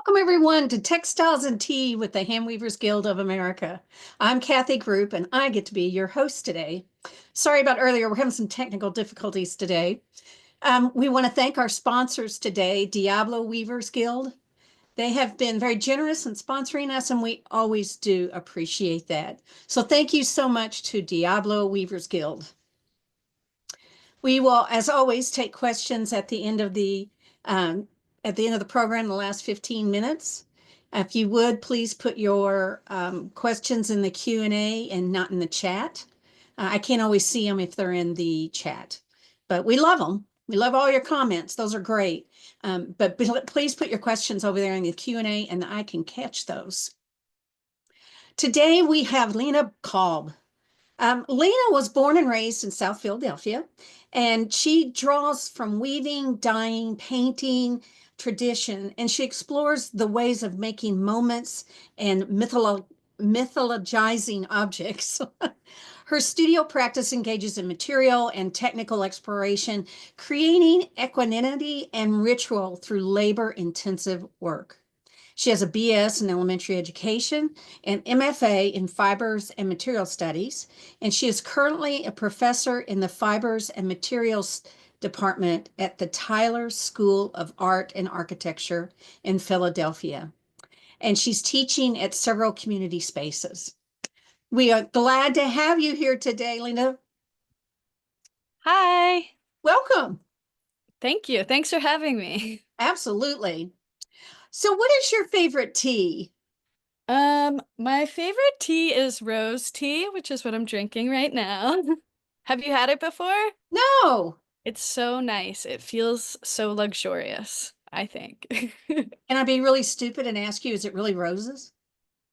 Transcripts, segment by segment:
Welcome everyone to Textiles and Tea with the Handweavers Guild of America. I'm Kathy Group and I get to be your host today. Sorry about earlier, we're having some technical difficulties today. We want to thank our sponsors today, Diablo Weavers Guild. They have been very generous in sponsoring us and we always do appreciate that. So thank you so much to Diablo Weavers Guild. We will, as always, take questions at the end of the program, the last 15 minutes. If you would, please put your questions in the Q&A and not in the chat. I can't always see them if they're in the chat, but we love them. We love all your comments. Those are great. But please put your questions over there in the Q&A and I can catch those. Today we have Lena Kolb. Lena was born and raised in South Philadelphia, and she draws from weaving, dyeing, painting, tradition, and she explores the ways of making moments and mythologizing objects. Her studio practice engages in material and technical exploration, creating equanimity and ritual through labor-intensive work. She has a BS in elementary education and MFA in fibers and material studies, and she is currently a professor in the fibers and materials department at the Tyler School of Art and Architecture in Philadelphia. And she's teaching at several community spaces. We are glad to have you here today, Lena. Hi. Welcome. Thank you. Thanks for having me. Absolutely. So what is your favorite tea? My favorite tea is rose tea, which is what I'm drinking right now. Have you had it before? No. It's so nice. It feels so luxurious, I think. Can I be really stupid and ask you, is it really roses?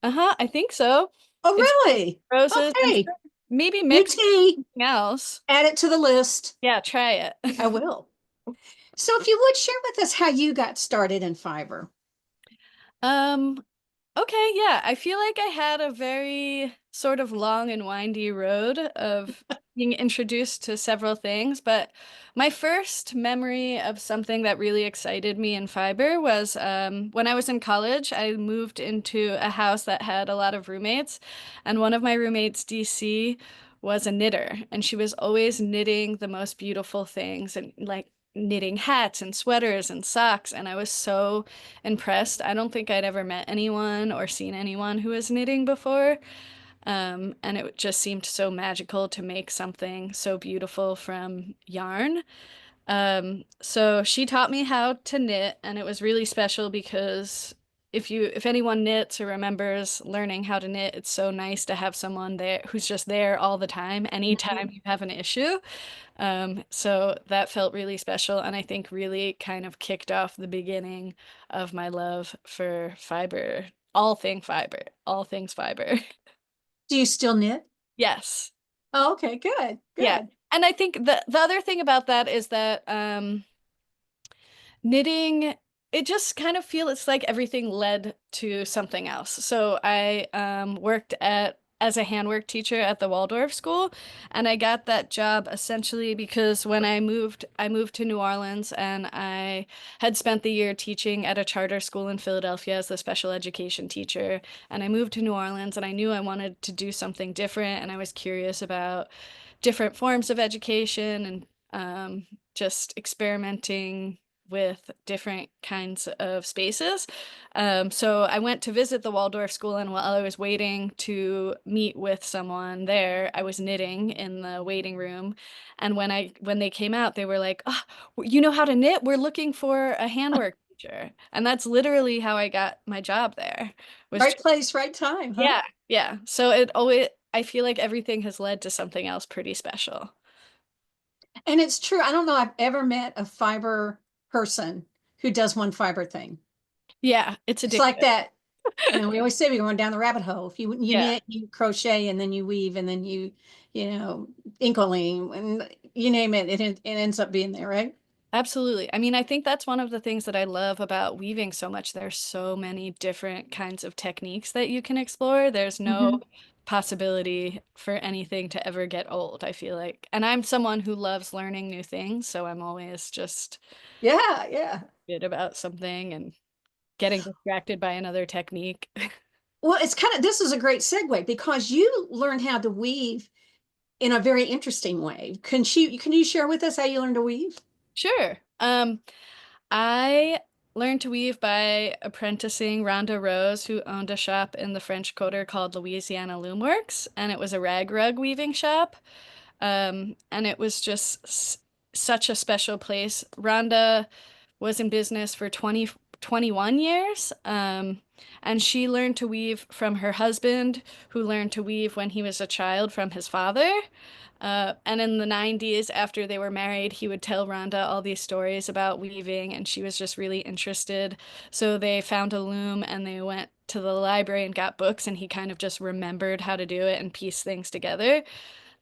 I think so. Oh, It's really? roses and Okay. maybe New mixed with tea. something else. Add it to the list. Yeah, try I it. will. So if you would share with us how you got started in fiber. Um, Okay, yeah. I feel like I had a very sort of long and windy road of being introduced to several things, but my first memory of something that really excited me in fiber was when I was in college. I moved into a house that had a lot of roommates, and one of my roommates, DC, was a knitter, and she was always knitting the most beautiful things and like knitting hats and sweaters and socks, and I was so impressed. I don't think I'd ever met anyone or seen anyone who was knitting before. And it just seemed so magical to make something so beautiful from yarn. So she taught me how to knit, and it was really special because if anyone knits or remembers learning how to knit, it's so nice to have someone there who's just there all the time, anytime you have an issue. So that felt really special, and I think really kind of kicked off the beginning of my love for fiber, all things fiber. Do you still knit? Yes. Oh, okay, good, Yeah. good. And I think the other thing about that is that knitting, it just kind of feel it's like everything led to something else. So I worked at as a handwork teacher at the Waldorf School, and I got that job essentially because when I moved to New Orleans, and I had spent the year teaching at a charter school in Philadelphia as the special education teacher, and I moved to New Orleans and I knew I wanted to do something different, and I was curious about different forms of education and just experimenting with different kinds of spaces. So I went to visit the Waldorf School, and while I was waiting to meet with someone there, I was knitting in the waiting room. And when they came out, they were like, "Oh, you know how to knit? We're looking for a handwork teacher." And that's literally how I got my job there. Was Right place, right time, huh? Yeah, yeah. So it always, I feel like everything has led to something else pretty special. And it's true. I don't know I've ever met a fiber person who does one fiber thing. Yeah, it's It's like addictive. that. You know, we always say we're going down the rabbit hole. If you Yeah, knit, you crochet, and then you weave, and then you know, inkling, and you name it, it ends up being there, right? absolutely. I mean, I think that's one of the things that I love about weaving so much. There's so many different kinds of techniques that you can explore. There's no Hmm. possibility for anything to ever get old, I feel like. And I'm someone who loves learning new things, so I'm always just Yeah, yeah. good about something and getting distracted by another technique. Well, it's kind of, this is a great segue because you learned how to weave in a very interesting way. Can you share with us how you learned to weave? Sure. I learned to weave by apprenticing Rhonda Rose, who owned a shop in the French Quarter called Louisiana Loom Works, and it was a rag rug weaving shop. And it was just such a special place. Rhonda was in business for 21 years, and she learned to weave from her husband, who learned to weave when he was a child from his father. And in the 90s, after they were married, he would tell Rhonda all these stories about weaving, and she was just really interested. So they found a loom and they went to the library and got books, and he kind of just remembered how to do it and piece things together.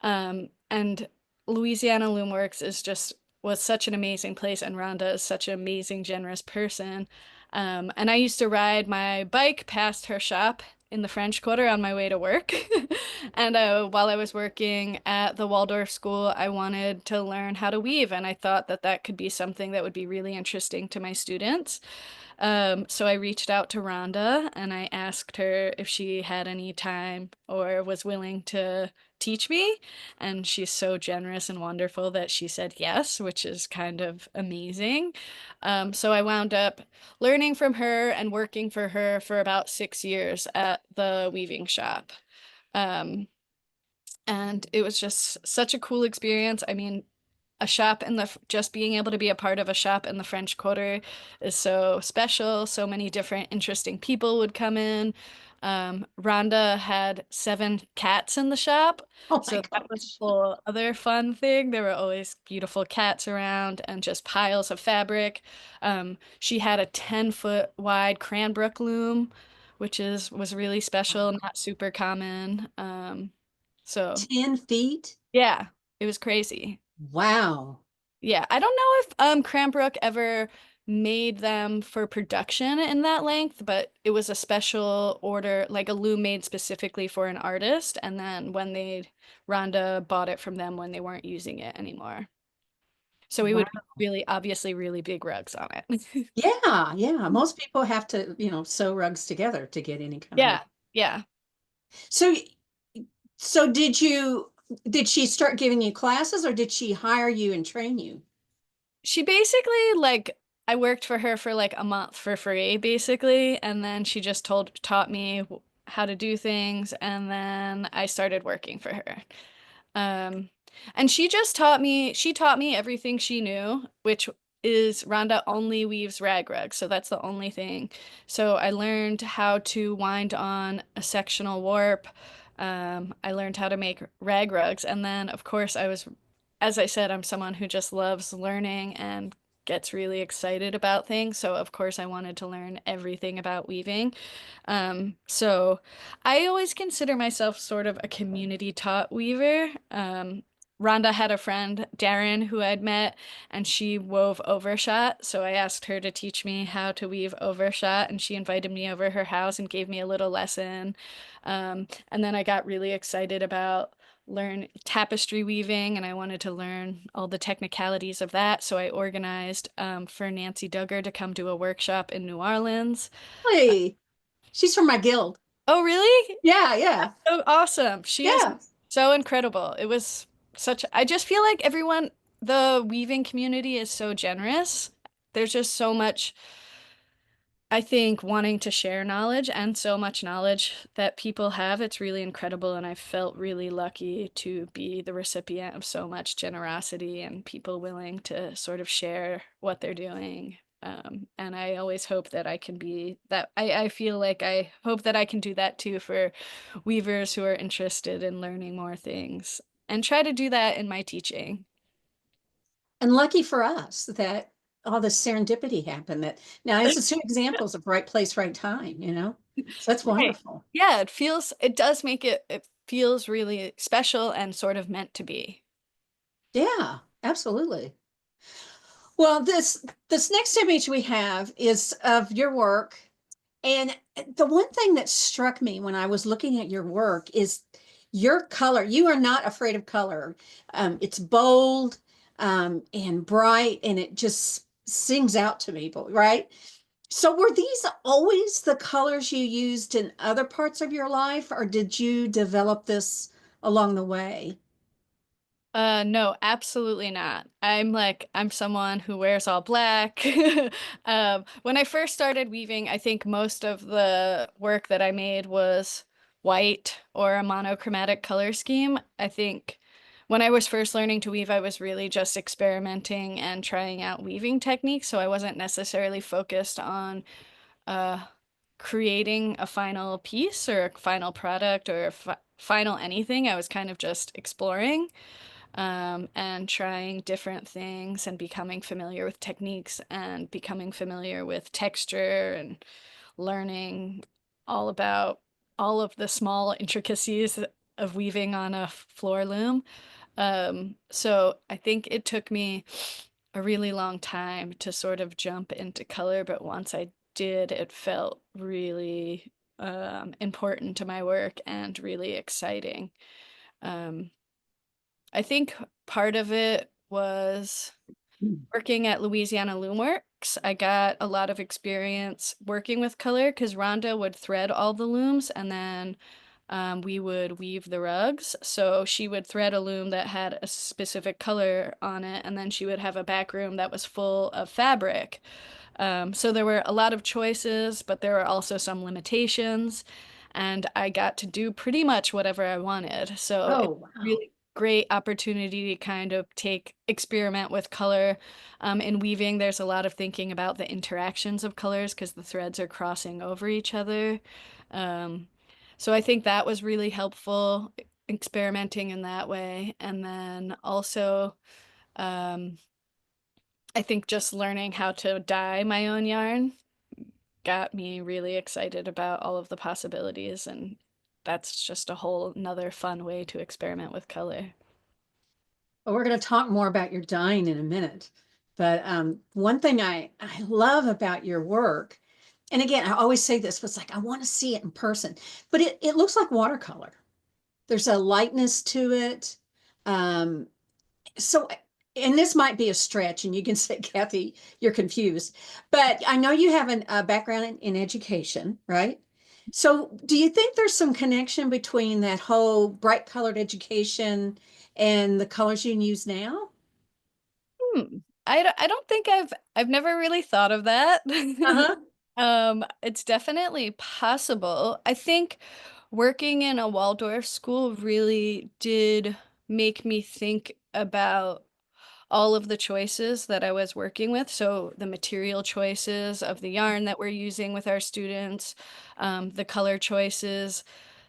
And Louisiana Loomworks is just was such an amazing place, and Rhonda is such an amazing, generous person. And I used to ride my bike past her shop in the French Quarter on my way to work. And while I was working at the Waldorf School, I wanted to learn how to weave, and I thought that that could be something that would be really interesting to my students. So I reached out to Rhonda and I asked her if she had any time or was willing to teach me. And she's so generous and wonderful that she said yes, which is kind of amazing. So I wound up learning from her and working for her for about 6 years at the weaving shop. Um, and it was just such a cool experience. I mean, a shop in the just being able to be a part of a shop in the French Quarter is so special. So many different interesting people would come in. Rhonda had 7 cats in the shop, Oh my so that was a gosh. whole other fun thing. There were always beautiful cats around and just piles of fabric. She had a 10-foot wide cranbrook loom, which is was really special, not super common. So 10 feet? yeah, it was crazy. Wow. Yeah, I don't know if Cranbrook ever made them for production in that length, but it was a special order, like a loom made specifically for an artist, and then when they Rhonda bought it from them when they weren't using it anymore. So we would Wow. really obviously really big rugs on it. Yeah, yeah. Most people have to, sew rugs together to get any kind of look. Yeah, yeah. So, so did she start giving you classes or did she hire you and train you? She basically like I worked for her for like a month for free, basically, and then she just taught me how to do things, and then I started working for her. Um, and she taught me everything she knew, which is Rhonda only weaves rag rugs, so that's the only thing. So I learned how to wind on a sectional warp. I learned how to make rag rugs, and then of course as I said, I'm someone who just loves learning and gets really excited about things. So of course I wanted to learn everything about weaving. So I always consider myself sort of a community taught weaver. Rhonda had a friend, Darren, who I'd met, and she wove overshot. So I asked her to teach me how to weave overshot, and she invited me over her house and gave me a little lesson. And then I got really excited about learn tapestry weaving, and I wanted to learn all the technicalities of that. So I organized for Nancy Duggar to come to a workshop in New Orleans. Hey, she's from my guild. Oh, really? Yeah, yeah, So awesome. She is yeah. so incredible. It was I just feel like the weaving community is so generous. There's just so much, I think, wanting to share knowledge and so much knowledge that people have. It's really incredible. And I felt really lucky to be the recipient of so much generosity and people willing to sort of share what they're doing. And I always hope that I can be that. I feel like I hope that I can do that too for weavers who are interested in learning more things and try to do that in my teaching. And lucky for us that all this serendipity happened. That now this is two examples of right place, right time. So that's Right. wonderful. Yeah, it does make it feels really special and sort of meant to be. Yeah, absolutely. Well, this next image we have is of your work. And the one thing that struck me when I was looking at your work is your color. You are not afraid of color. It's bold and bright, and it just sings out to people, right? So were these always the colors you used in other parts of your life, or did you develop this along the way? No, absolutely not. I'm someone who wears all black. When I first started weaving, I think most of the work that I made was white or a monochromatic color scheme. I think when I was first learning to weave, I was really just experimenting and trying out weaving techniques, so I wasn't necessarily focused on uh creating a final piece or a final product or a fi final anything. I was kind of just exploring and trying different things and becoming familiar with techniques and becoming familiar with texture and learning all about all of the small intricacies of weaving on a floor loom. So I think it took me a really long time to sort of jump into color, but once I did, it felt really important to my work and really exciting. Um, I think part of it was working at Louisiana Loomworks. I got a lot of experience working with color because Rhonda would thread all the looms and then we would weave the rugs. So she would thread a loom that had a specific color on it, and then she would have a back room that was full of fabric. So there were a lot of choices, but there were also some limitations, and I got to do pretty much whatever I wanted. So Oh, it's a wow. really great opportunity to kind of experiment with color. In weaving, there's a lot of thinking about the interactions of colors because the threads are crossing over each other. Um, so I think that was really helpful, experimenting in that way. And then also, um, I think just learning how to dye my own yarn got me really excited about all of the possibilities, and that's just a whole another fun way to experiment with color. Well, we're going to talk more about your dyeing in a minute. But one thing I love about your work, and again, I always say this, but it's like I want to see it in person, but it looks like watercolor. There's a lightness to it. Um, so, and this might be a stretch, and you can say, Kathy, you're confused, but I know you have a background in education, right? So, do you think there's some connection between that whole bright colored education and the colors you use now? Hmm. I don't think I've never really thought of that. Uh-huh. It's definitely possible. I think working in a Waldorf school really did make me think about all of the choices that I was working with. So the material choices of the yarn that we're using with our students, the color choices,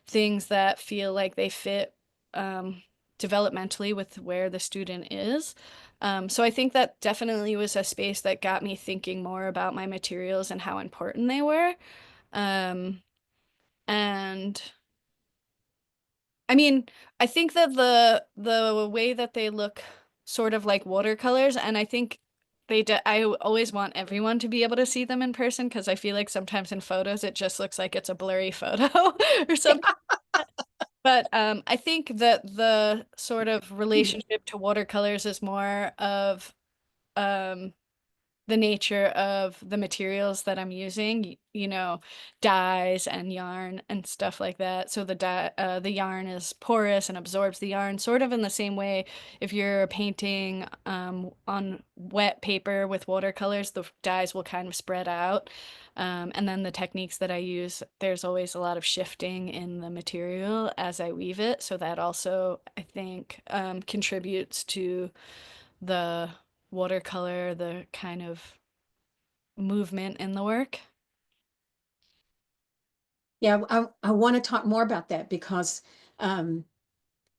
things that feel like they fit um, developmentally with where the student is. So I think that definitely was a space that got me thinking more about my materials and how important they were. Um, and I mean, I think that the way that they look sort of like watercolors, and I think I always want everyone to be able to see them in person because I feel like sometimes in photos it just looks like it's a blurry photo or something. But I think that the sort of relationship to watercolors is more of um, the nature of the materials that I'm using, you know, dyes and yarn and stuff like that. So the yarn is porous and absorbs the yarn, sort of in the same way if you're painting on wet paper with watercolors, the dyes will kind of spread out. And then the techniques that I use, there's always a lot of shifting in the material as I weave it. So that also, I think, contributes to the watercolor, the kind of movement in the work. Yeah, I want to talk more about that because um,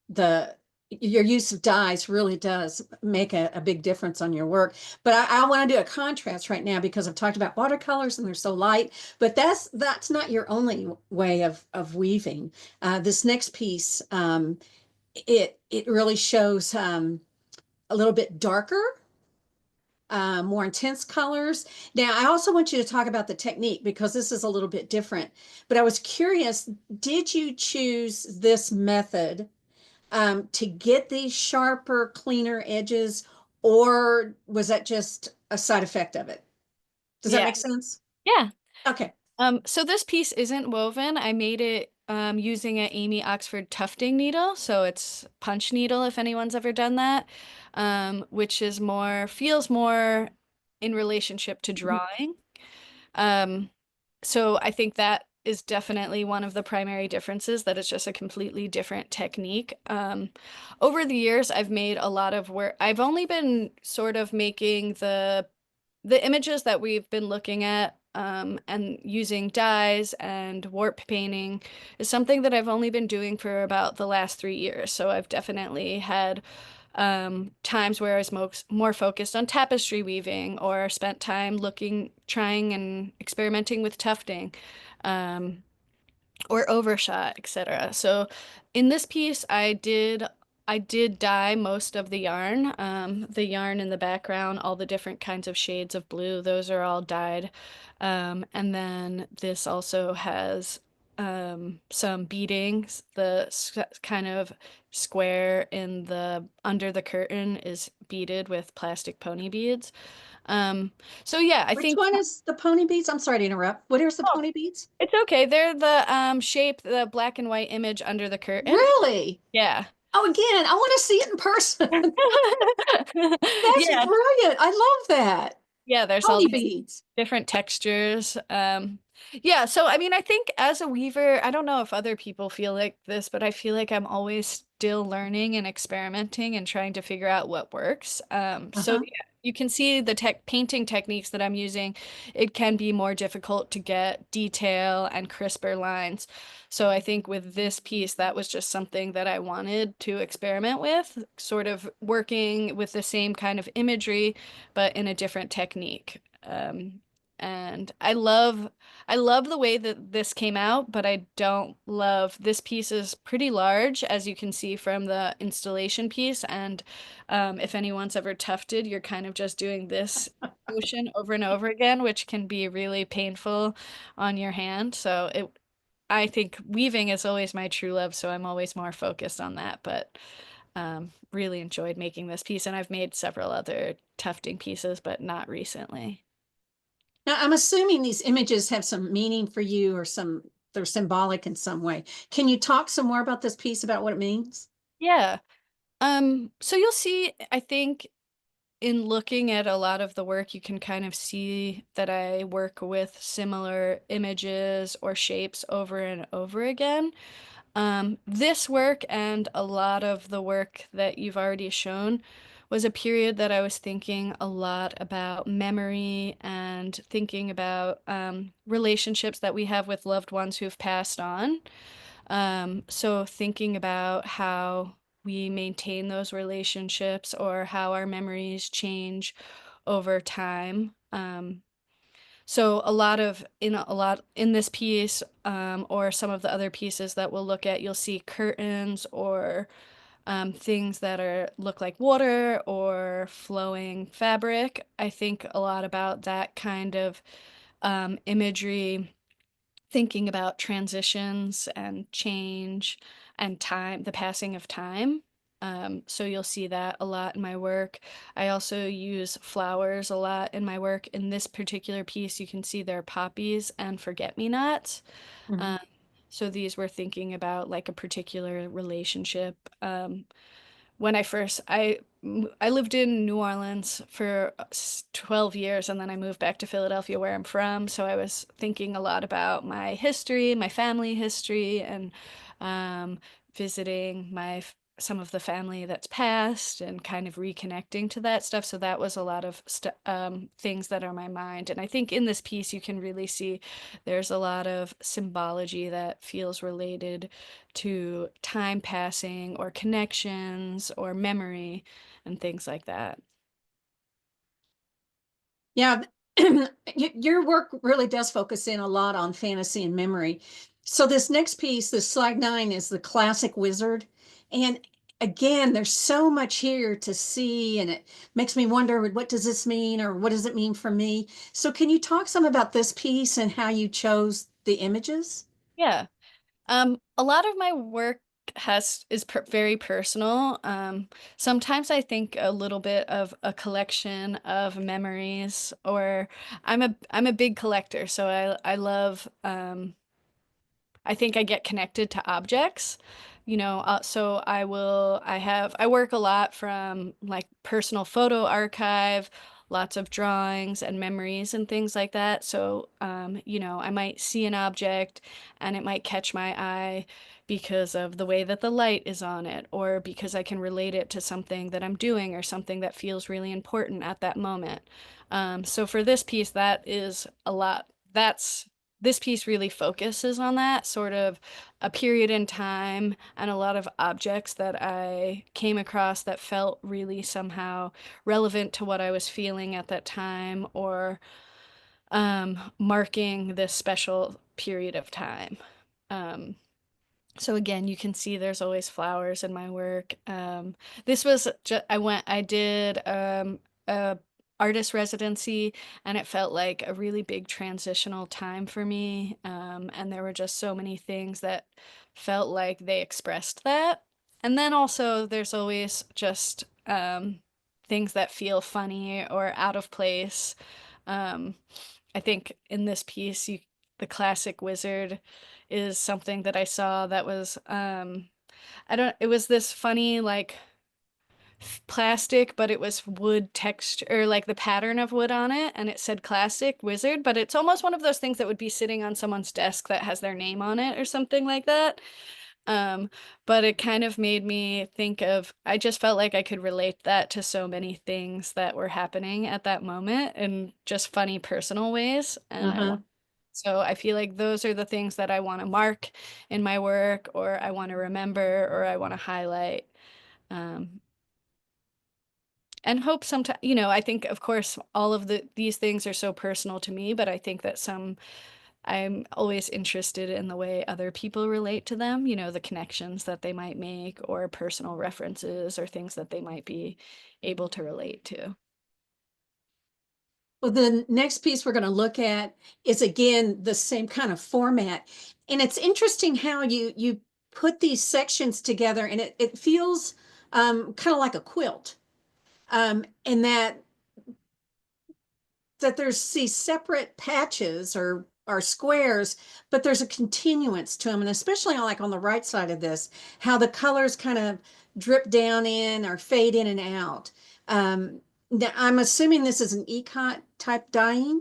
the your use of dyes really does make a big difference on your work. But I want to do a contrast right now because I've talked about watercolors and they're so light, but that's not your only way of weaving. This next piece, it really shows a little bit darker, more intense colors. Now, I also want you to talk about the technique because this is a little bit different. But I was curious, did you choose this method to get these sharper, cleaner edges, or was that just a side effect of it? Does that Yeah. make sense? Yeah. Okay. So this piece isn't woven. I made it using an Amy Oxford tufting needle. So it's punch needle if anyone's ever done that, which is feels more in relationship to Mhm. drawing. Um, so I think that is definitely one of the primary differences, that it's just a completely different technique. Over the years, I've made a lot of work. I've only been sort of making the images that we've been looking at, and using dyes and warp painting is something that I've only been doing for about the last 3 years. So I've definitely had times where I was more focused on tapestry weaving, or spent time trying and experimenting with tufting. Um, or overshot, etc. So in this piece, I did dye most of the yarn in the background, all the different kinds of shades of blue, those are all dyed. And then this also has some beadings. Kind of square in the under the curtain is beaded with plastic pony beads. Um, so yeah, I Which think. one is the pony beads? I'm sorry to interrupt. What is the Oh, pony beads? it's okay. They're the shape, the black and white image under the curtain. Really? Yeah. Oh, again, I want to see it in person. That's Yeah, brilliant. I love that. yeah, there's all Pony these beads. different textures. Yeah, so I mean, I think as a weaver, I don't know if other people feel like this, but I feel like I'm always still learning and experimenting and trying to figure out what works. So Uh-huh. yeah, you can see the tech painting techniques that I'm using. It can be more difficult to get detail and crisper lines. So I think with this piece, that was just something that I wanted to experiment with, sort of working with the same kind of imagery but in a different technique. And I love the way that this came out, but I don't love this piece is pretty large, as you can see from the installation piece. And if anyone's ever tufted, you're kind of just doing this motion over and over again, which can be really painful on your hand. I think weaving is always my true love, so I'm always more focused on that. But really enjoyed making this piece, and I've made several other tufting pieces, but not recently. Now, I'm assuming these images have some meaning for you or they're symbolic in some way. Can you talk some more about this piece about what it means? Yeah. So you'll see, I think in looking at a lot of the work, you can kind of see that I work with similar images or shapes over and over again. This work and a lot of the work that you've already shown was a period that I was thinking a lot about memory and thinking about relationships that we have with loved ones who've passed on. So thinking about how we maintain those relationships or how our memories change over time. So a lot in this piece, or some of the other pieces that we'll look at, you'll see curtains or things that look like water or flowing fabric. I think a lot about that kind of imagery, thinking about transitions and change and time, the passing of time. So you'll see that a lot in my work. I also use flowers a lot in my work. In this particular piece, you can see there are poppies and forget-me-nots. Mhm. Um, so these were thinking about like a particular relationship. When I lived in New Orleans for 12 years, and then I moved back to Philadelphia where I'm from. So I was thinking a lot about my history, my family history, and um, visiting some of the family that's passed and kind of reconnecting to that stuff. So that was a lot of things that are my mind. And I think in this piece you can really see there's a lot of symbology that feels related to time passing or connections or memory and things like that. Yeah, your work really does focus in a lot on fantasy and memory. So this next piece, this slide 9, is the classic wizard. And again, there's so much here to see, and it makes me wonder, what does this mean, or what does it mean for me? So can you talk some about this piece and how you chose the images? Yeah. A lot of my work very personal. Sometimes I think a little bit of a collection of memories, or I'm a big collector, so I love I think I get connected to objects, so I work a lot from like personal photo archive, lots of drawings and memories and things like that. So, I might see an object and it might catch my eye because of the way that the light is on it, or because I can relate it to something that I'm doing or something that feels really important at that moment. So for this piece, that is a lot. This piece really focuses on that sort of a period in time and a lot of objects that I came across that felt really somehow relevant to what I was feeling at that time, or marking this special period of time. Um, so again, you can see there's always flowers in my work. This was just, I did a artist residency, and it felt like a really big transitional time for me. And there were just so many things that felt like they expressed that. And then also there's always just things that feel funny or out of place. Um, I think in this piece, the classic wizard is something that I saw that was I don't it was this funny like plastic, but it was wood texture, or like the pattern of wood on it, and it said classic wizard, but it's almost one of those things that would be sitting on someone's desk that has their name on it or something like that. Um, but it kind of made me think of, I just felt like I could relate that to so many things that were happening at that moment in just funny personal ways. Uh-huh. So I feel like those are the things that I want to mark in my work, or I want to remember, or I want to highlight. Um, and hope sometimes, I think of course all of these things are so personal to me, but I think that I'm always interested in the way other people relate to them, the connections that they might make, or personal references, or things that they might be able to relate to. Well, the next piece we're going to look at is again the same kind of format. And it's interesting how you put these sections together, and it feels kind of like a quilt. And that there's these separate patches or squares, but there's a continuance to them. And especially on like on the right side of this, how the colors kind of drip down in or fade in and out. I'm assuming this is an ecot type dyeing.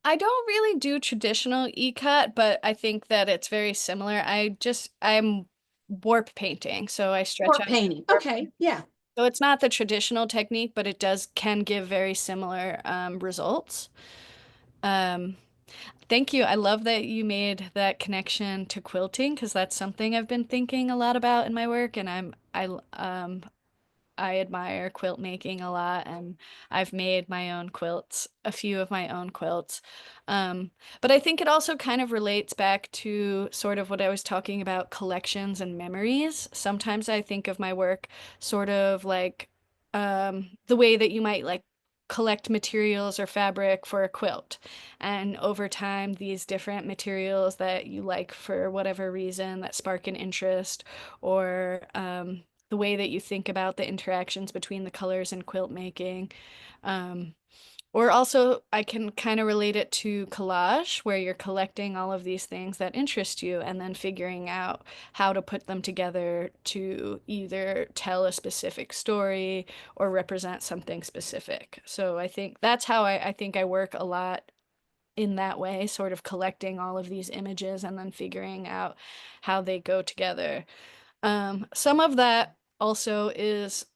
I don't really do traditional e-cut, but I think that it's very similar. I'm warp painting, so I stretch Or out. painting. Warp. Okay, yeah. So it's not the traditional technique, but it can give very similar results. Um, Thank you. I love that you made that connection to quilting, because that's something I've been thinking a lot about in my work, and I admire quilt making a lot, and I've made my own quilts, a few of my own quilts. Um, but I think it also kind of relates back to sort of what I was talking about, collections and memories. Sometimes I think of my work sort of like the way that you might like collect materials or fabric for a quilt. And over time, these different materials that you like for whatever reason that spark an interest, or the way that you think about the interactions between the colors in quilt making. Um, or also, I can kind of relate it to collage, where you're collecting all of these things that interest you and then figuring out how to put them together to either tell a specific story or represent something specific. So I think that's how I think I work a lot in that way, sort of collecting all of these images and then figuring out how they go together. Some of that also is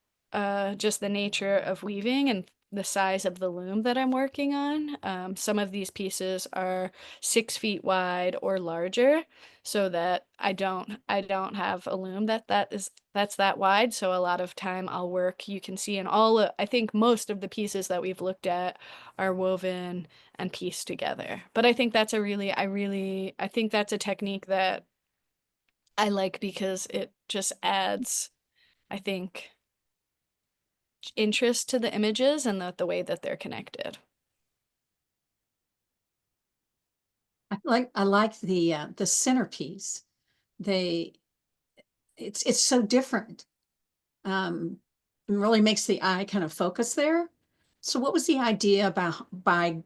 just the nature of weaving and the size of the loom that I'm working on. Some of these pieces are 6 feet wide or larger, so that I don't have a loom that's that wide. So a lot of time I'll work. You can see in I think most of the pieces that we've looked at are woven and pieced together. But I think I think that's a technique that I like, because it just adds, I think, interest to the images and the way that they're connected. I like the centerpiece. They it's so different. Um, it really makes the eye kind of focus there. So what was the idea about by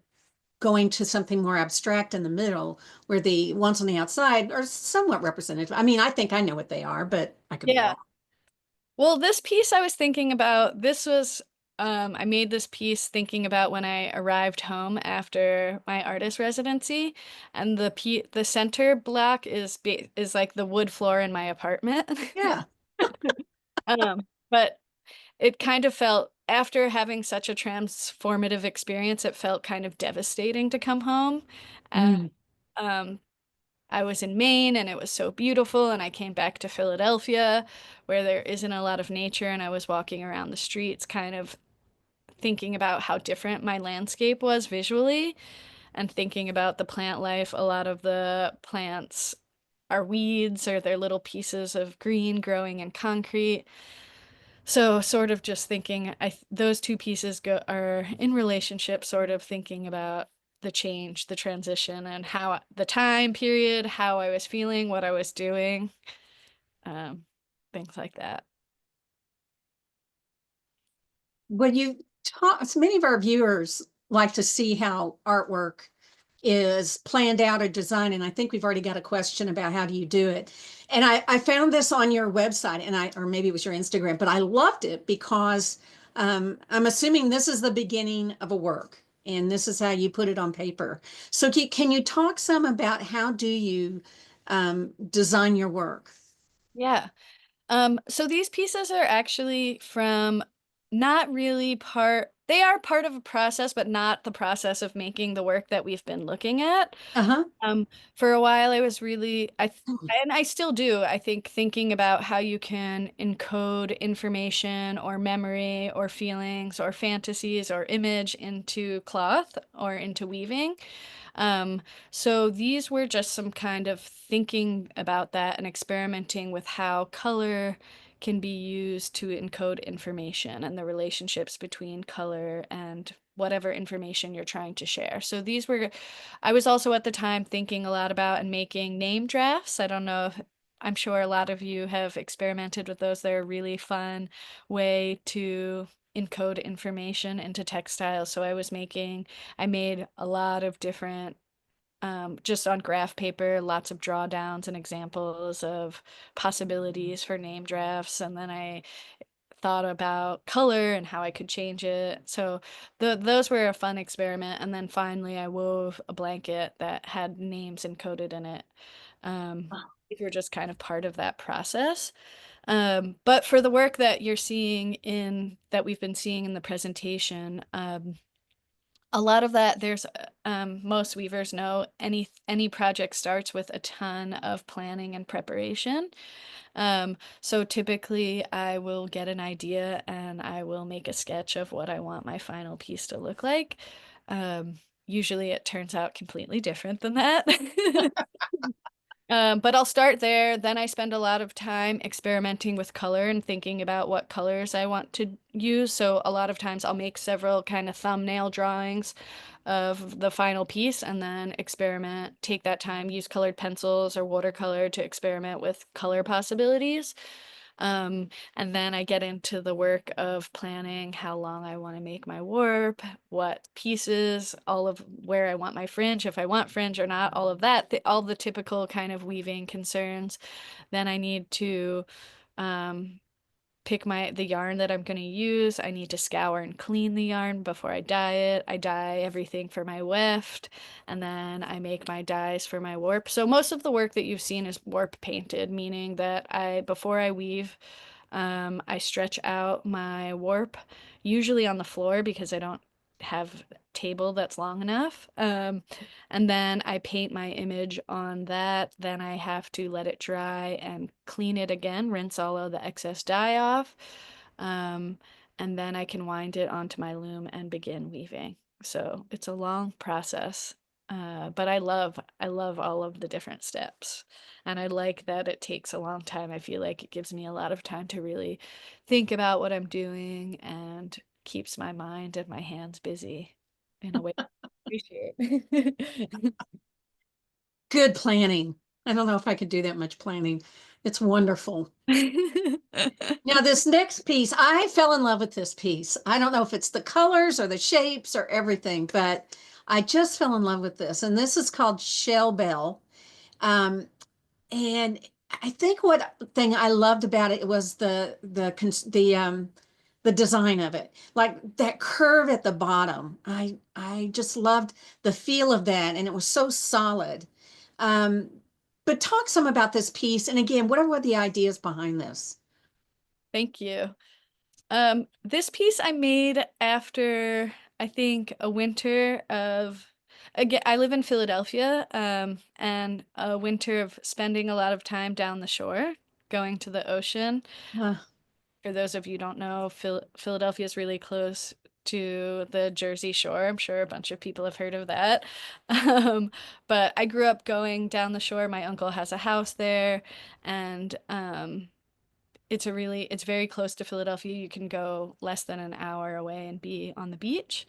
going to something more abstract in the middle where the ones on the outside are somewhat representative? I mean, I think I know what they are, but I could be Yeah. wrong. Well, this piece I was thinking about, this was I made this piece thinking about when I arrived home after my artist residency, and the center block is like the wood floor in my apartment. Yeah. But it kind of felt, after having such a transformative experience, it felt kind of devastating to come home. And Mm. um, I was in Maine and it was so beautiful, and I came back to Philadelphia where there isn't a lot of nature, and I was walking around the streets kind of thinking about how different my landscape was visually and thinking about the plant life. A lot of the plants are weeds or they're little pieces of green growing in concrete. So sort of just thinking, those two pieces are in relationship, sort of thinking about the change, the transition, and how the time period, how I was feeling, what I was doing, um, things like that. When you talk, so many of our viewers like to see how artwork is planned out or designed, and I think we've already got a question about how do you do it. And I found this on your website, and or maybe it was your Instagram, but I loved it because I'm assuming this is the beginning of a work, and this is how you put it on paper. So can you talk some about how do you design your work? Yeah. So these pieces are actually from, not really they are part of a process, but not the process of making the work that we've been looking at. Uh-huh. Um, for a while, I was really, and I still do, I think, thinking about how you can encode information or memory or feelings or fantasies or image into cloth or into weaving. Um, so these were just some kind of thinking about that and experimenting with how color can be used to encode information and the relationships between color and whatever information you're trying to share. So these were, I was also at the time thinking a lot about and making name drafts. I don't know if, I'm sure a lot of you have experimented with those. They're a really fun way to encode information into textiles. So I made a lot of different, just on graph paper, lots of drawdowns and examples of possibilities for name drafts. And then I thought about color and how I could change it. So those were a fun experiment. And then finally, I wove a blanket that had names encoded in it. These were just kind of part of that process. But for the work that that we've been seeing in the presentation, a lot of that, most weavers know any project starts with a ton of planning and preparation. So typically I will get an idea and I will make a sketch of what I want my final piece to look like. Usually it turns out completely different than that. But I'll start there. Then I spend a lot of time experimenting with color and thinking about what colors I want to use. So a lot of times I'll make several kind of thumbnail drawings of the final piece and then experiment, take that time, use colored pencils or watercolor to experiment with color possibilities. And then I get into the work of planning how long I want to make my warp, what pieces, all of where I want my fringe, if I want fringe or not, all of that, all the typical kind of weaving concerns. Then I need to um, pick the yarn that I'm going to use. I need to scour and clean the yarn before I dye it. I dye everything for my weft, and then I make my dyes for my warp. So most of the work that you've seen is warp painted, meaning that before I weave, I stretch out my warp, usually on the floor because I don't have a table that's long enough. And then I paint my image on that. Then I have to let it dry and clean it again, rinse all of the excess dye off. Um, and then I can wind it onto my loom and begin weaving. So it's a long process. But I love all of the different steps. And I like that it takes a long time. I feel like it gives me a lot of time to really think about what I'm doing and keeps my mind and my hands busy in a way I appreciate. Good planning. I don't know if I could do that much planning. It's wonderful. Now, this next piece, I fell in love with this piece. I don't know if it's the colors or the shapes or everything, but I just fell in love with this. And this is called Shell Bell. Um, and I think what thing I loved about it was the design of it, like that curve at the bottom. I just loved the feel of that, and it was so solid. Um, but talk some about this piece, and again, what are the ideas behind this? Thank you. This piece I made after I think a winter of again, I live in Philadelphia, and a winter of spending a lot of time down the shore, going to the ocean. Uh, For those of you who don't know, Philadelphia is really close to the Jersey Shore. I'm sure a bunch of people have heard of that. Um, but I grew up going down the shore. My uncle has a house there, and it's very close to Philadelphia. You can go less than an hour away and be on the beach.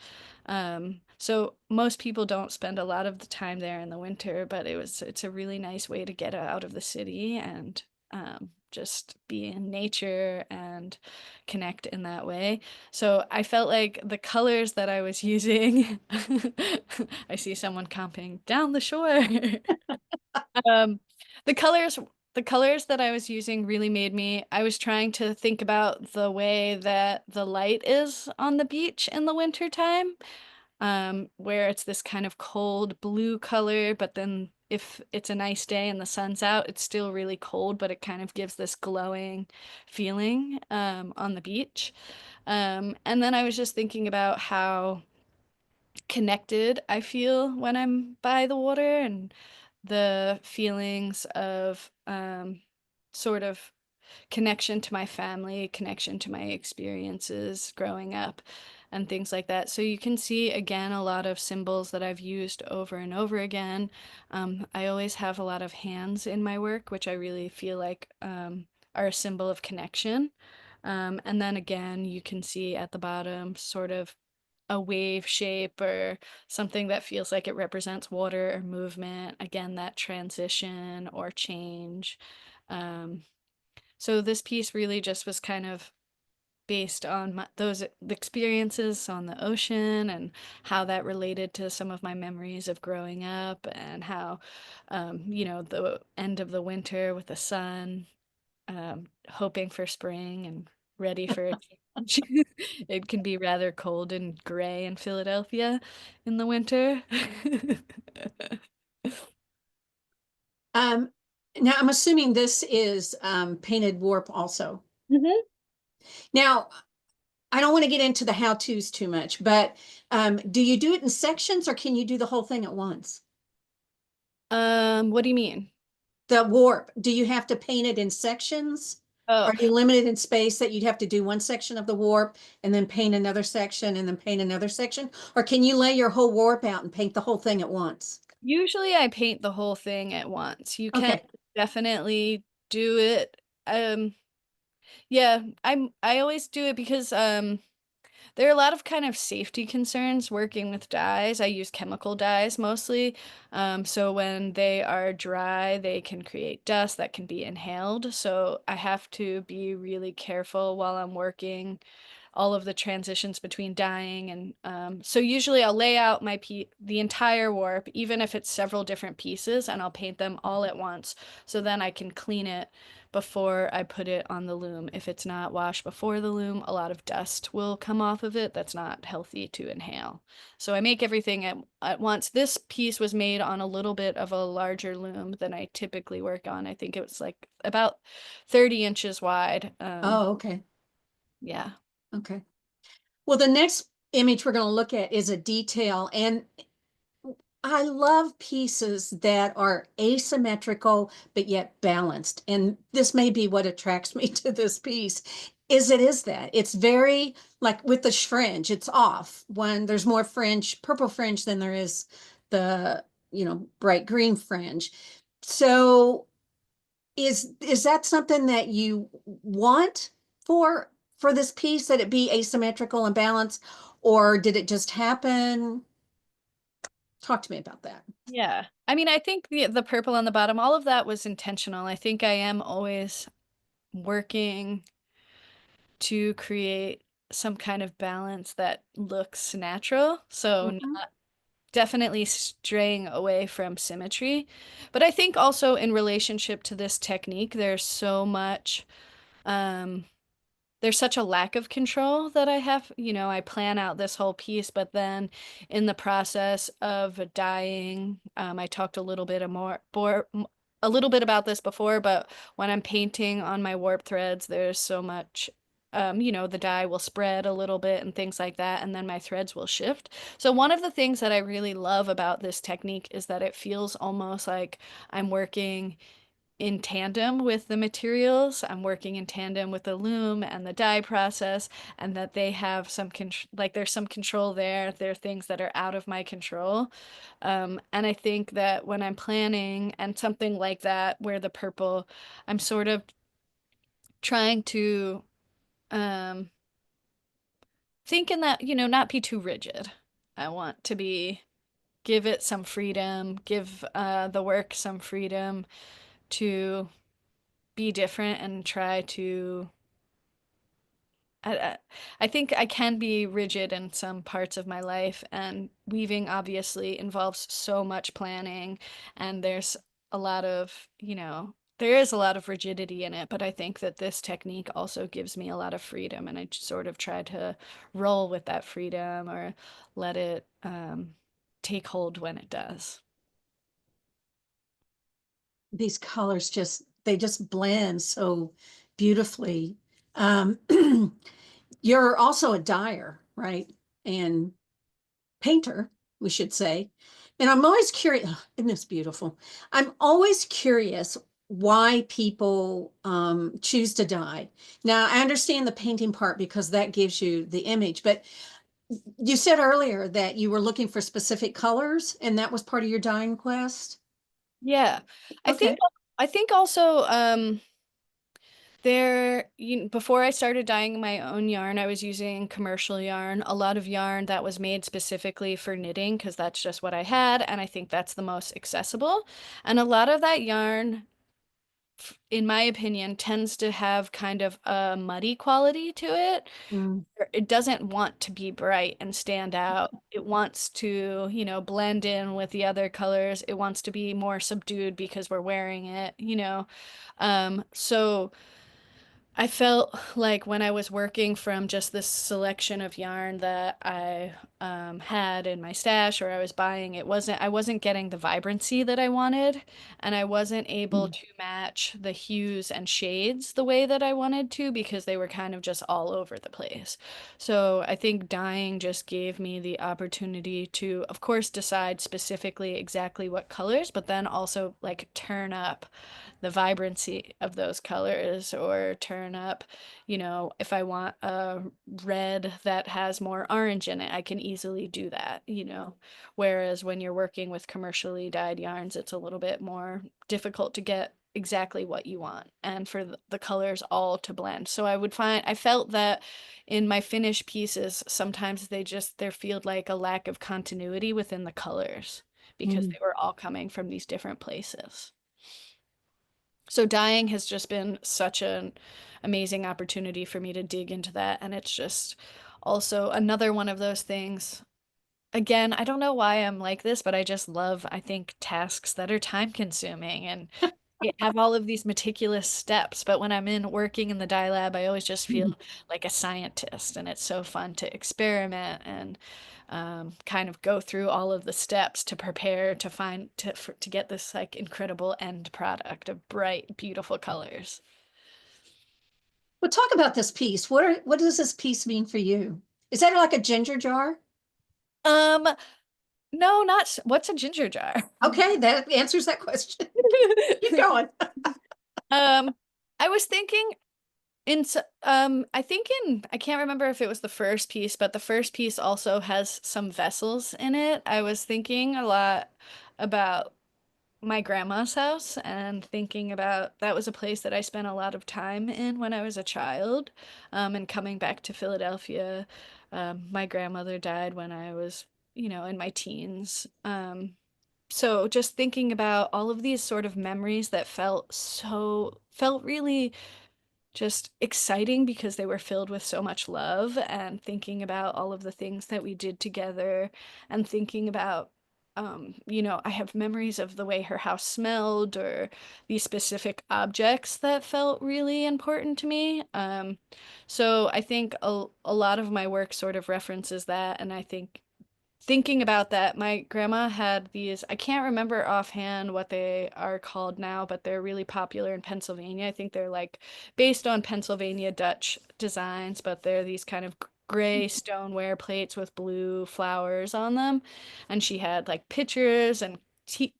So most people don't spend a lot of the time there in the winter, but it's a really nice way to get out of the city and just be in nature and connect in that way. So I felt like the colors that I was using, I see someone comping down the shore. Um, the colors the colors that I was using really made me, I was trying to think about the way that the light is on the beach in the winter time, where it's this kind of cold blue color, but then if it's a nice day and the sun's out, it's still really cold, but it kind of gives this glowing feeling on the beach. And then I was just thinking about how connected I feel when I'm by the water and the feelings of sort of connection to my family, connection to my experiences growing up, and things like that. So you can see again a lot of symbols that I've used over and over again. I always have a lot of hands in my work, which I really feel like are a symbol of connection. And then again, you can see at the bottom sort of a wave shape or something that feels like it represents water or movement. Again, that transition or change. Um, so this piece really just was kind of based on those experiences on the ocean and how that related to some of my memories of growing up and how, the end of the winter with the sun, hoping for spring and ready for a change. It can be rather cold and gray in Philadelphia in the winter. um, Now I'm assuming this is painted warp also. Mhm. Now, I don't want to get into the how-tos too much, but do you do it in sections or can you do the whole thing at once? What do you mean? The warp, do you have to paint it in sections? Oh, Are you limited in space that you'd have to do one section of the warp and then paint another section and then paint another section? Or can you lay your whole warp out and paint the whole thing at once? usually I paint the whole thing at once. You can Okay. definitely do it. Um, yeah, I always do it because there are a lot of kind of safety concerns working with dyes. I use chemical dyes mostly. So when they are dry, they can create dust that can be inhaled. So I have to be really careful while I'm working all of the transitions between dyeing and so usually I'll lay out the entire warp, even if it's several different pieces, and I'll paint them all at once. So then I can clean it before I put it on the loom. If it's not washed before the loom, a lot of dust will come off of it that's not healthy to inhale. So I make everything at once. This piece was made on a little bit of a larger loom than I typically work on. I think it was like about 30 inches wide. Oh, okay. Yeah. Okay. Well, the next image we're going to look at is a detail, and I love pieces that are asymmetrical but yet balanced. And this may be what attracts me to this piece is it is that. It's very like with the fringe, it's off when there's more fringe, purple fringe than there is the, bright green fringe. So is that something that you want for this piece that it be asymmetrical and balanced, or did it just happen? Talk to me about that. Yeah. I mean, I think the purple on the bottom, all of that was intentional. I think I am always working to create some kind of balance that looks natural. So Mhm. definitely straying away from symmetry. But I think also in relationship to this technique, um there's such a lack of control that I have. I plan out this whole piece, but then in the process of dyeing, I talked a little bit about this before, but when I'm painting on my warp threads, there's so much, the dye will spread a little bit and things like that, and then my threads will shift. So one of the things that I really love about this technique is that it feels almost like I'm working in tandem with the materials. I'm working in tandem with the loom and the dye process, and that they have some like there's some control there. There are things that are out of my control. And I think that when I'm planning and something like that, where the purple, I'm sort of trying to um, think in that, not be too rigid. I want to give it some freedom, give the work some freedom to be different and try to I, I I think I can be rigid in some parts of my life, and weaving obviously involves so much planning, and there is a lot of rigidity in it, but I think that this technique also gives me a lot of freedom, and I sort of try to roll with that freedom or let it take hold when it does. These colors they just blend so beautifully. Um, you're also a dyer, right? And painter, we should say. And I'm always curious, isn't this beautiful? I'm always curious why people choose to dye. Now, I understand the painting part because that gives you the image, but you said earlier that you were looking for specific colors and that was part of your dyeing quest. Yeah. I think Okay. I think also before I started dyeing my own yarn, I was using commercial yarn, a lot of yarn that was made specifically for knitting because that's just what I had, and I think that's the most accessible. And a lot of that yarn, in my opinion, tends to have kind of a muddy quality to it. Mm. It doesn't want to be bright and stand out. It wants to, blend in with the other colors. It wants to be more subdued because we're wearing it. So I felt like when I was working from just this selection of yarn that I had in my stash or I was buying, I wasn't getting the vibrancy that I wanted, and I wasn't able Mm. to match the hues and shades the way that I wanted to because they were kind of just all over the place. So I think dyeing just gave me the opportunity to, of course, decide specifically exactly what colors, but then also like turn up the vibrancy of those colors or turn up, if I want a red that has more orange in it, I can easily do that. Whereas when you're working with commercially dyed yarns, it's a little bit more difficult to get exactly what you want and for the colors all to blend. So I felt that in my finished pieces, sometimes there felt like a lack of continuity within the colors because Mm. they were all coming from these different places. So dyeing has just been such an amazing opportunity for me to dig into that. And it's just also another one of those things. Again, I don't know why I'm like this, but I just love, I think, tasks that are time consuming and have all of these meticulous steps. But when I'm in working in the dye lab, I always just feel Mm. like a scientist, and it's so fun to experiment and kind of go through all of the steps to prepare to get this like incredible end product of bright, beautiful colors. Well, talk about this piece. What does this piece mean for you? Is that like a ginger jar? Um, no, what's a ginger jar? Okay, that answers that question. Keep going. Um, I was thinking I think I can't remember if it was the first piece, but the first piece also has some vessels in it. I was thinking a lot about my grandma's house and thinking about that was a place that I spent a lot of time in when I was a child. And coming back to Philadelphia, my grandmother died when I was in my teens. So just thinking about all of these sort of memories that felt really just exciting because they were filled with so much love, and thinking about all of the things that we did together, and thinking about I have memories of the way her house smelled, or these specific objects that felt really important to me. So I think a lot of my work sort of references that, and I think thinking about that, my grandma had these, I can't remember offhand what they are called now, but they're really popular in Pennsylvania. I think they're like based on Pennsylvania Dutch designs, but they're these kind of gray stoneware plates with blue flowers on them. And she had like pitchers and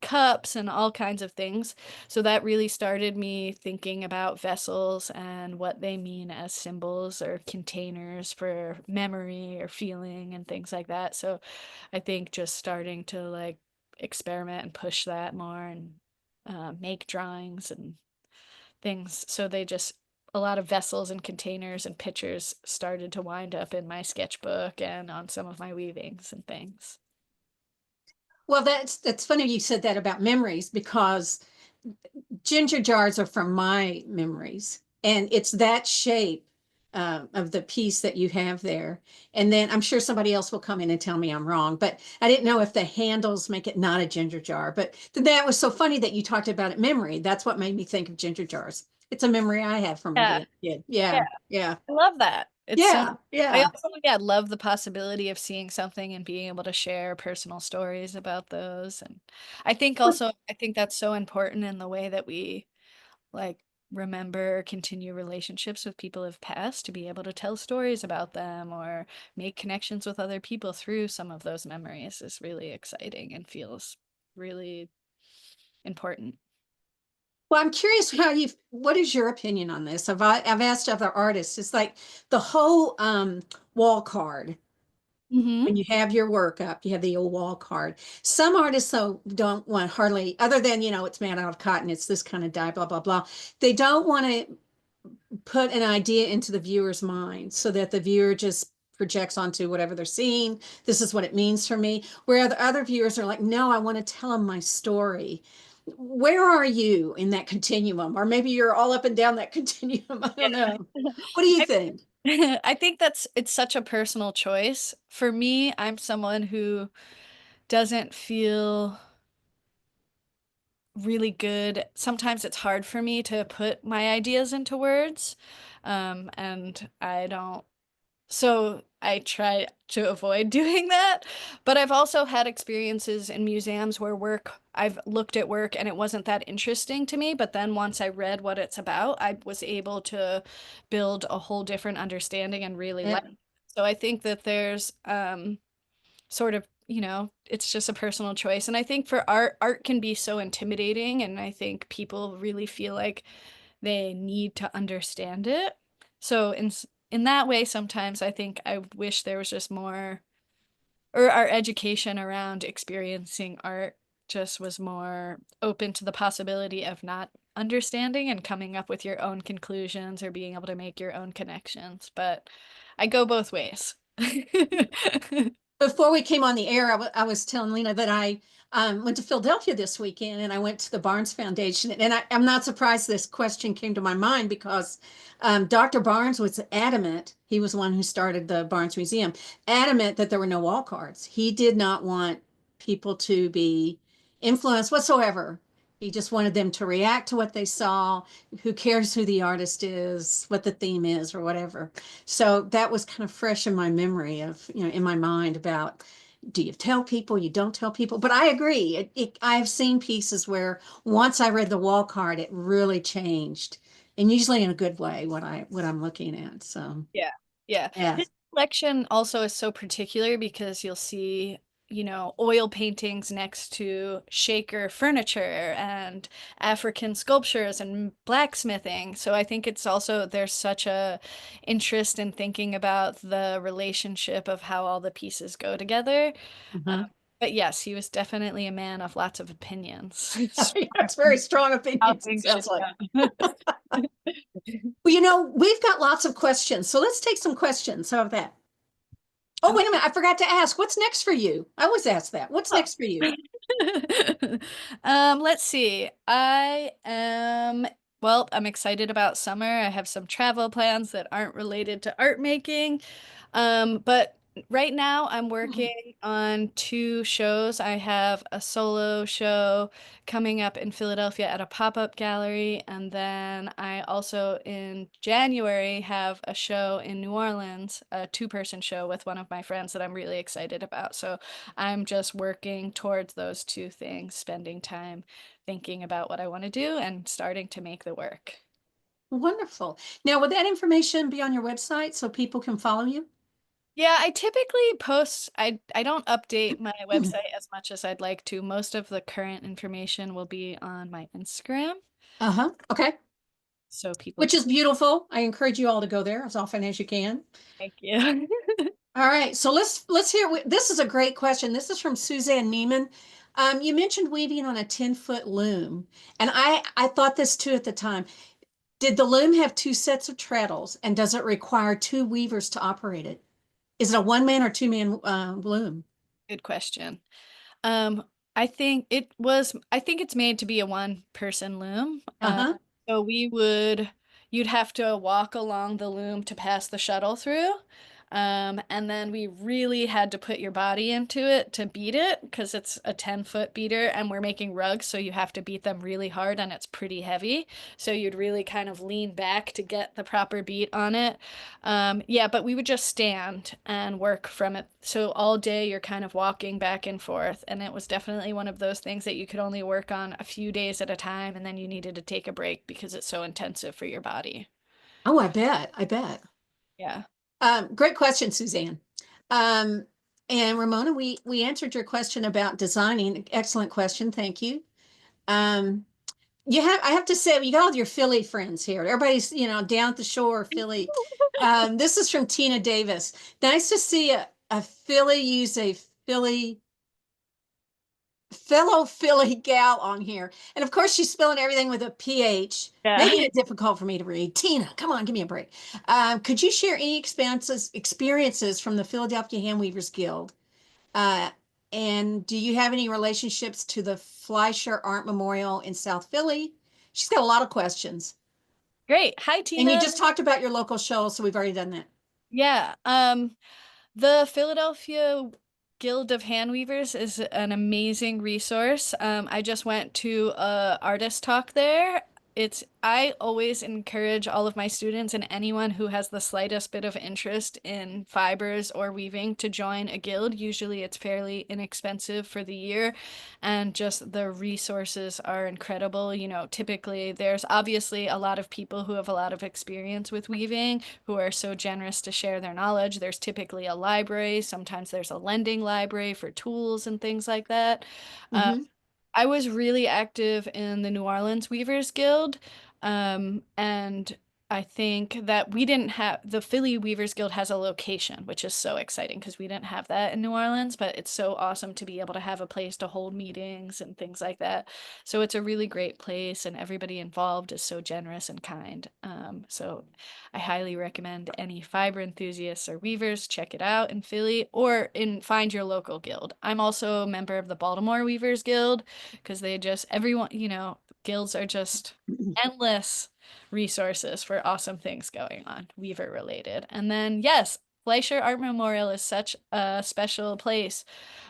cups and all kinds of things. So that really started me thinking about vessels and what they mean as symbols or containers for memory or feeling and things like that. So I think just starting to like experiment and push that more, and make drawings and things. So they just, a lot of vessels and containers and pictures started to wind up in my sketchbook and on some of my weavings and things. Well, that's funny you said that about memories because ginger jars are from my memories, and it's that shape of the piece that you have there. And then I'm sure somebody else will come in and tell me I'm wrong, but I didn't know if the handles make it not a ginger jar. But that was so funny that you talked about it memory. That's what made me think of ginger jars. It's a memory I have from Yeah, being a kid. yeah, Yeah, yeah, I love that. It's so, yeah, I yeah. also, yeah, love the possibility of seeing something and being able to share personal stories about those. And I think that's so important in the way that we like remember or continue relationships with people who've passed, to be able to tell stories about them or make connections with other people through some of those memories is really exciting and feels really important. Well, I'm curious what is your opinion on this? I've asked other artists. It's like the whole wall card. Hmm. When you have your work up, you have the old wall card. Some artists though don't want hardly, other than it's made out of cotton, it's this kind of dye, blah blah blah. They don't want to put an idea into the viewer's mind so that the viewer just projects onto whatever they're seeing. This is what it means for me. Where the other viewers are like, no, I want to tell them my story. Where are you in that continuum? Or maybe you're all up and down that continuum. I don't know. What do you I, think? I think it's such a personal choice. For me, I'm someone who doesn't feel really good. Sometimes it's hard for me to put my ideas into words. And I don't, so I try to avoid doing that. But I've also had experiences in museums where I've looked at work and it wasn't that interesting to me. But then once I read what it's about, I was able to build a whole different understanding and really like Yeah. it. So I think that there's sort of, it's just a personal choice. And I think for art can be so intimidating, and I think people really feel like they need to understand it. So in that way, sometimes I think I wish there was just more, or our education around experiencing art just was more open to the possibility of not understanding and coming up with your own conclusions or being able to make your own connections. But I go both ways. Before we came on the air, I was telling Lena that I went to Philadelphia this weekend and I went to the Barnes Foundation. And I'm not surprised this question came to my mind because Dr. Barnes was adamant, he was the one who started the Barnes Museum, adamant that there were no wall cards. He did not want people to be influenced whatsoever. He just wanted them to react to what they saw. Who cares who the artist is, what the theme is, or whatever. So that was kind of fresh in my memory of, in my mind about, do you tell people, you don't tell people? But I agree. I've seen pieces where once I read the wall card, it really changed, and usually in a good way, what I'm looking at. So Yeah. Yeah. yeah. His collection also is so particular because you'll see, oil paintings next to Shaker furniture and African sculptures and blacksmithing. So I think it's also, there's such a interest in thinking about the relationship of how all the pieces go together. Um, Uh-huh. but yes, he was definitely a man of lots of opinions. It's very strong How opinions, it things should sounds like. go. Well, we've got lots of questions, so let's take some questions. How about that? Oh, wait a minute. I forgot to ask. What's next for you? I always ask that. What's Oh. next for you? Let's see. Well, I'm excited about summer. I have some travel plans that aren't related to art making. But right now I'm working on two shows. I have a solo show coming up in Philadelphia at a pop-up gallery, and then I also in January have a show in New Orleans, a two-person show with one of my friends that I'm really excited about. So I'm just working towards those two things, spending time thinking about what I want to do and starting to make the work. Wonderful. Now, would that information be on your website so people can follow you? Yeah, I typically post, I don't update my website as much as I'd like to. Most of the current information will be on my Instagram, Uh-huh. Okay. so people Which can is beautiful. I encourage you all to go there as often as you can. thank you. All right. So let's hear. This is a great question. This is from Suzanne Neiman. You mentioned weaving on a 10-foot loom, and I thought this too at the time. Did the loom have two sets of treadles, and does it require two weavers to operate it? Is it a one-man or two-man loom? Good question. I think it's made to be a one person loom. Uh-huh. So you'd have to walk along the loom to pass the shuttle through. And then we really had to put your body into it to beat it because it's a 10-foot beater and we're making rugs, so you have to beat them really hard and it's pretty heavy. So you'd really kind of lean back to get the proper beat on it. Yeah, but we would just stand and work from it. So all day you're kind of walking back and forth. And it was definitely one of those things that you could only work on a few days at a time and then you needed to take a break because it's so intensive for your body. Oh, I bet. I bet. Yeah. Great question, Suzanne. Um, and Ramona, we answered your question about designing. Excellent question. Thank you. Um, I have to say, you got all your Philly friends here. Everybody's, down at the shore, Philly. This is from Tina Davis. Nice to see a Philly use a Philly fellow Philly gal on here. And of course, she's spelling everything with a PH, Yeah. making it difficult for me to read. Tina, come on, give me a break. Could you share any experiences from the Philadelphia Handweavers Guild? Uh, and do you have any relationships to the Fleischer Art Memorial in South Philly? She's got a lot of questions. Great. Hi, And you Tina. just talked about your local show, so we've already done that. Yeah. The Philadelphia Guild of Handweavers is an amazing resource. I just went to a artist talk there. I always encourage all of my students and anyone who has the slightest bit of interest in fibers or weaving to join a guild. Usually it's fairly inexpensive for the year, and just the resources are incredible. You know, typically there's obviously a lot of people who have a lot of experience with weaving who are so generous to share their knowledge. There's typically a library, sometimes there's a lending library for tools and things like that. Uh, Hmm. I was really active in the New Orleans Weavers Guild, and I think that we didn't have the Philly Weavers Guild has a location, which is so exciting because we didn't have that in New Orleans, but it's so awesome to be able to have a place to hold meetings and things like that. So it's a really great place, and everybody involved is so generous and kind. So I highly recommend any fiber enthusiasts or weavers check it out in Philly or find your local guild. I'm also a member of the Baltimore Weavers Guild because everyone, guilds are just endless resources for awesome things going on, Weaver related. And then, yes, Fleischer Art Memorial is such a special place.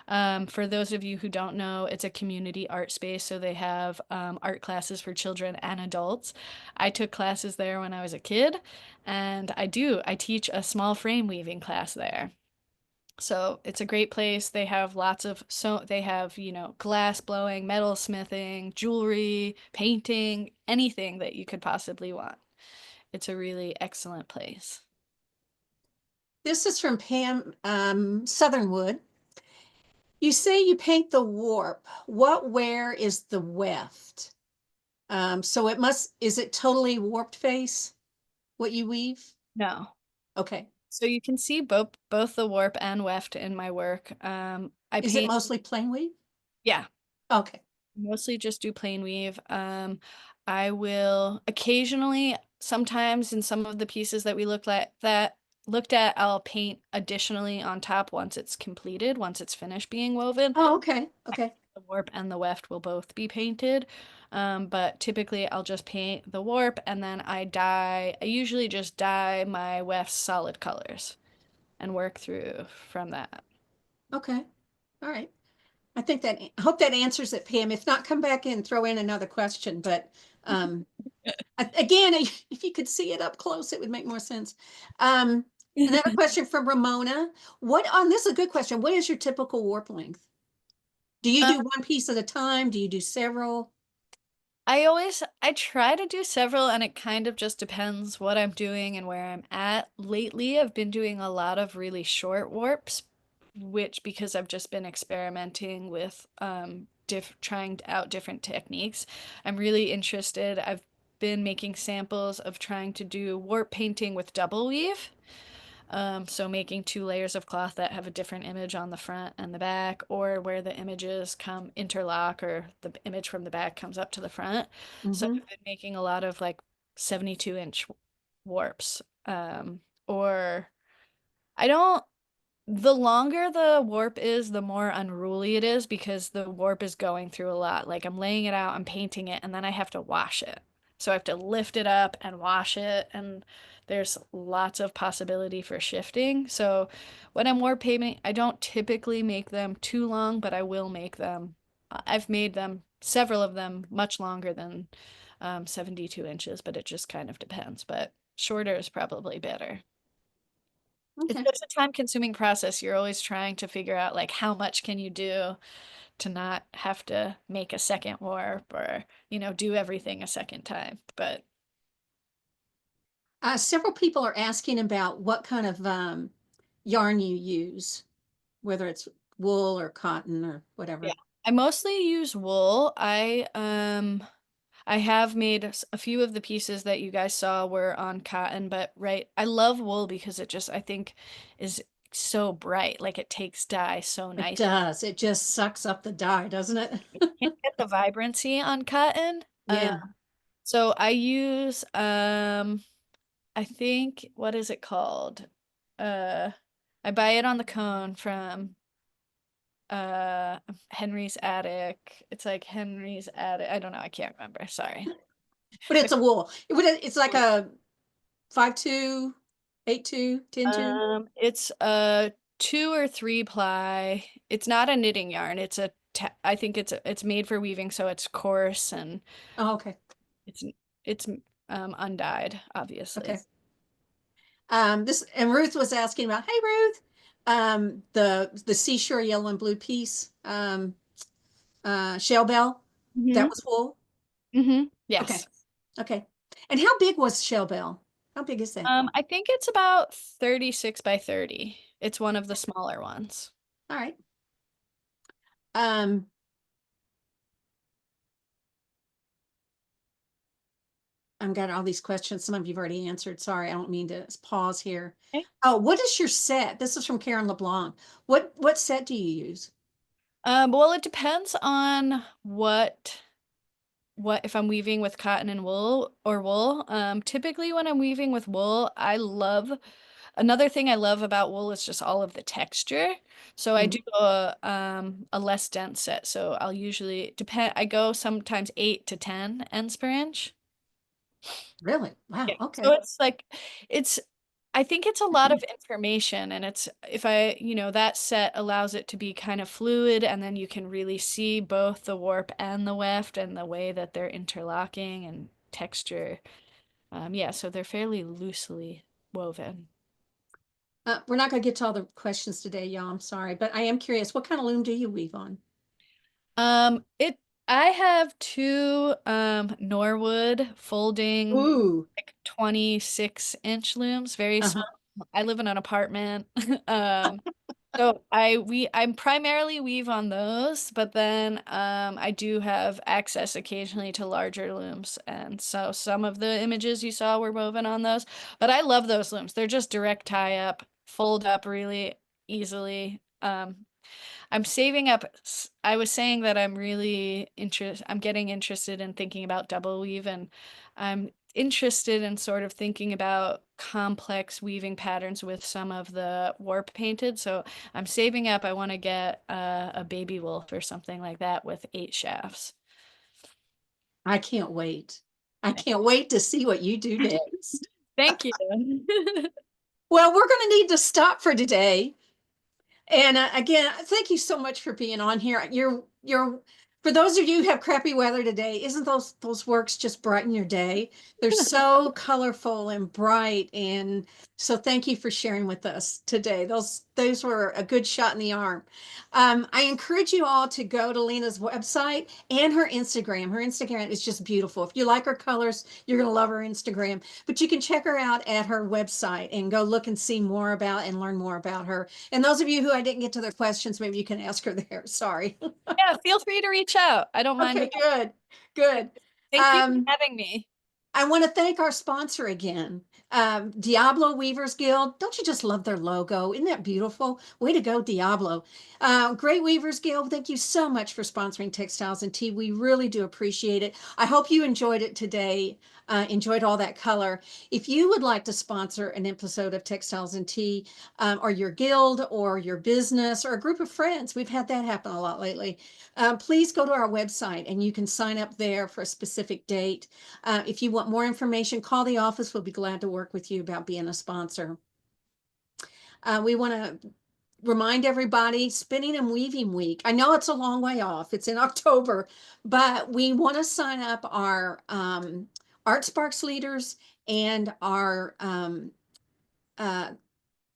For those of you who don't know, it's a community art space, so they have art classes for children and adults. I took classes there when I was a kid, and I teach a small frame weaving class there. So it's a great place. They have, glass blowing, metal smithing, jewelry, painting, anything that you could possibly want. It's a really excellent place. This is from Pam Southernwood. You say you paint the warp. What wear is the weft? So is it totally warped face, what you weave? No. Okay. So you can see both the warp and weft in my work. I Is it paint, mostly plain weave? yeah, Okay. mostly just do plain weave. I will occasionally, sometimes in some of the pieces that we look at that looked at, I'll paint additionally on top once it's completed, once it's finished being woven. Oh, okay. Okay. The warp and the weft will both be painted. But typically I'll just paint the warp and then I usually just dye my wefts solid colors and work through from that. Okay. All right. I hope that answers it, Pam. If not, come back and throw in another question. But um, again, if you could see it up close, it would make more sense. Another question from Ramona. This is a good question. What is your typical warp length? Do you Um, do one piece at a time? Do you do several? I try to do several and it kind of just depends what I'm doing and where I'm at. Lately, I've been doing a lot of really short warps, which because I've just been experimenting with trying out different techniques. I'm really interested. I've been making samples of trying to do warp painting with double weave. So making two layers of cloth that have a different image on the front and the back, or where the images come interlock, or the image from the back comes up to the front. So Mm-hmm. I've been making a lot of like 72-inch warps. Or I don't the longer the warp is, the more unruly it is because the warp is going through a lot. Like I'm laying it out, I'm painting it, and then I have to wash it. So I have to lift it up and wash it, and there's lots of possibility for shifting. So when I'm warp painting, I don't typically make them too long, but I will make them. I've made them, several of them, much longer than 72 inches, but it just kind of depends. But shorter is probably better. It's Okay. just a time-consuming process. You're always trying to figure out like how much can you do to not have to make a second warp or, do everything a second time. But Several people are asking about what kind of yarn you use, whether it's wool or cotton or yeah, whatever. I mostly use wool. I have made a few of the pieces that you guys saw were on cotton, but right, I love wool because it just I think is so bright. Like it takes dye so It nice. does. It just sucks up the dye, doesn't it? Can't get the vibrancy on cotton. Yeah. So I use I think what is it called? Uh I buy it on the cone from uh Henry's Attic. It's like Henry's Attic. I don't know, I can't remember. Sorry. But it's a wool. It's like a 5/2, 8/2, 10/2. It's a 2 or 3 ply. It's not a knitting yarn. I think it's made for weaving, so it's coarse and Oh, okay. it's it's undyed, obviously. Okay. This and Ruth was asking about, hey Ruth, the seashore yellow and blue piece, shell bell, that Mm-hmm. was wool. Mm-hmm. Okay. Yes. Okay. And how big was shell bell? How big is that? I think it's about 36 by 30. It's one of the smaller ones. All right. Um, I've got all these questions. Some of you've already answered. Sorry, I don't mean to pause here. Okay. Oh, what is your set? This is from Karen LeBlanc. What set do you use? Well, it depends on what if I'm weaving with cotton and wool or wool. Typically when I'm weaving with wool, another thing I love about wool is just all of the texture. So I do Mhm. a less dense set. So I'll usually depend I go sometimes 8 to 10 ends per inch. Really? Yeah. Wow. So Okay. it's I think it's a lot of information and it's if I, that set allows it to be kind of fluid and then you can really see both the warp and the weft and the way that they're interlocking and texture. Yeah, so they're fairly loosely woven. We're not going to get to all the questions today, y'all. I'm sorry, but I am curious. What kind of loom do you weave on? It I have two Norwood folding Ooh. like 26-inch looms, very small. Uh-huh. I live in an apartment. Um So I'm primarily weave on those, but then I do have access occasionally to larger looms, and so some of the images you saw were woven on those. But I love those looms. They're just direct tie up, fold up really easily. I'm saving up. I was saying that I'm getting interested in thinking about double weave, and I'm interested in sort of thinking about complex weaving patterns with some of the warp painted. So I'm saving up. I want to get a baby wolf or something like that with 8 shafts. I can't wait. I can't wait to see what you do next. Thank you. Well, we're going to need to stop for today. And again, thank you so much for being on here. You're for those of you who have crappy weather today, isn't those works just brighten your day? They're so colorful and bright, and so thank you for sharing with us today. Those were a good shot in the arm. I encourage you all to go to Lena's website and her Instagram. Her Instagram is just beautiful. If you like her colors, you're gonna love her Instagram. But you can check her out at her website and go look and see more about and learn more about her. And those of you who I didn't get to their questions, maybe you can ask her there. Sorry. Yeah, feel free to reach out. I don't mind Okay, at all. good, good. Thank you for Um, having me. I want to thank our sponsor again, Diablo Weavers Guild. Don't you just love their logo? Isn't that beautiful? Way to go, Diablo. Great Weavers Guild, thank you so much for sponsoring Textiles and Tea. We really do appreciate it. I hope you enjoyed it today, enjoyed all that color. If you would like to sponsor an episode of Textiles and Tea, or your guild or your business or a group of friends, we've had that happen a lot lately, please go to our website and you can sign up there for a specific date. If you want more information, call the office. We'll be glad to work with you about being a sponsor. We want to remind everybody, Spinning and Weaving Week. I know it's a long way off. It's in October, but we want to sign up our Art Sparks leaders and our uh,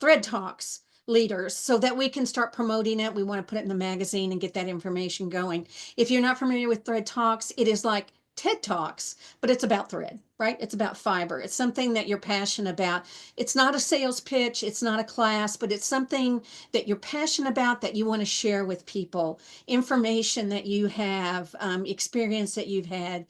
Thread Talks leaders so that we can start promoting it. We want to put it in the magazine and get that information going. If you're not familiar with Thread Talks, it is like TED Talks, but it's about thread, right? It's about fiber. It's something that you're passionate about. It's not a sales pitch, it's not a class, but it's something that you're passionate about that you want to share with people, information that you have, experience that you've had.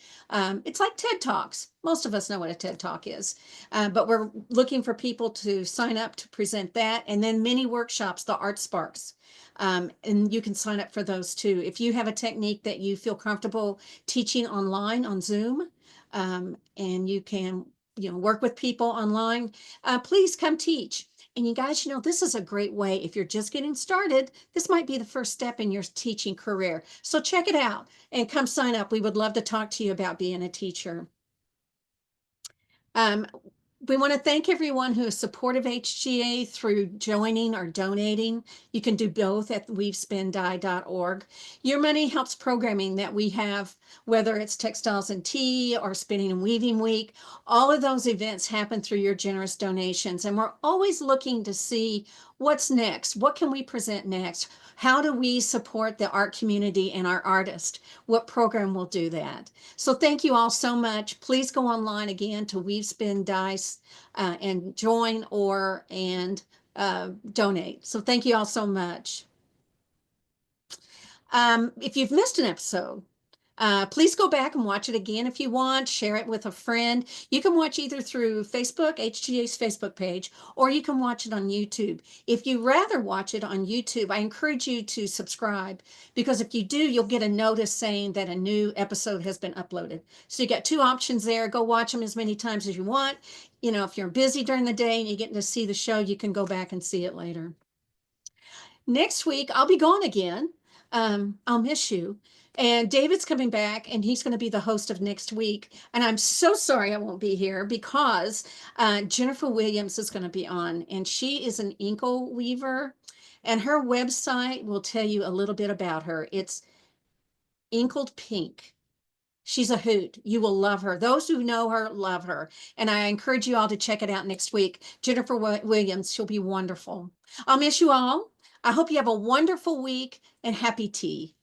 It's like TED Talks. Most of us know what a TED Talk is, but we're looking for people to sign up to present that, and then mini workshops, the Art Sparks. And you can sign up for those too. If you have a technique that you feel comfortable teaching online on Zoom, and you can, work with people online, please come teach. And you guys, this is a great way. If you're just getting started, this might be the first step in your teaching career. So check it out and come sign up. We would love to talk to you about being a teacher. Um, we want to thank everyone who is supportive HGA through joining or donating. You can do both at weavespindye.org. Your money helps programming that we have, whether it's Textiles and Tea or Spinning and Weaving Week. All of those events happen through your generous donations. And we're always looking to see what's next. What can we present next? How do we support the art community and our artists? What program will do that? So thank you all so much. Please go online again to Weave Spin Dice and join and donate. So thank you all so much. If you've missed an episode, please go back and watch it again if you want. Share it with a friend. You can watch either through Facebook, HGA's Facebook page, or you can watch it on YouTube. If you rather watch it on YouTube, I encourage you to subscribe, because if you do, you'll get a notice saying that a new episode has been uploaded. So you got two options there. Go watch them as many times as you want. If you're busy during the day and you get to see the show, you can go back and see it later. Next week, I'll be gone again. I'll miss you. And David's coming back, and he's going to be the host of next week. And I'm so sorry I won't be here because Jennifer Williams is going to be on, and she is an inkle weaver. And her website will tell you a little bit about her. It's Inkled Pink. She's a hoot. You will love her. Those who know her love her. And I encourage you all to check it out next week. Jennifer Williams, she'll be wonderful. I'll miss you all. I hope you have a wonderful week and happy tea.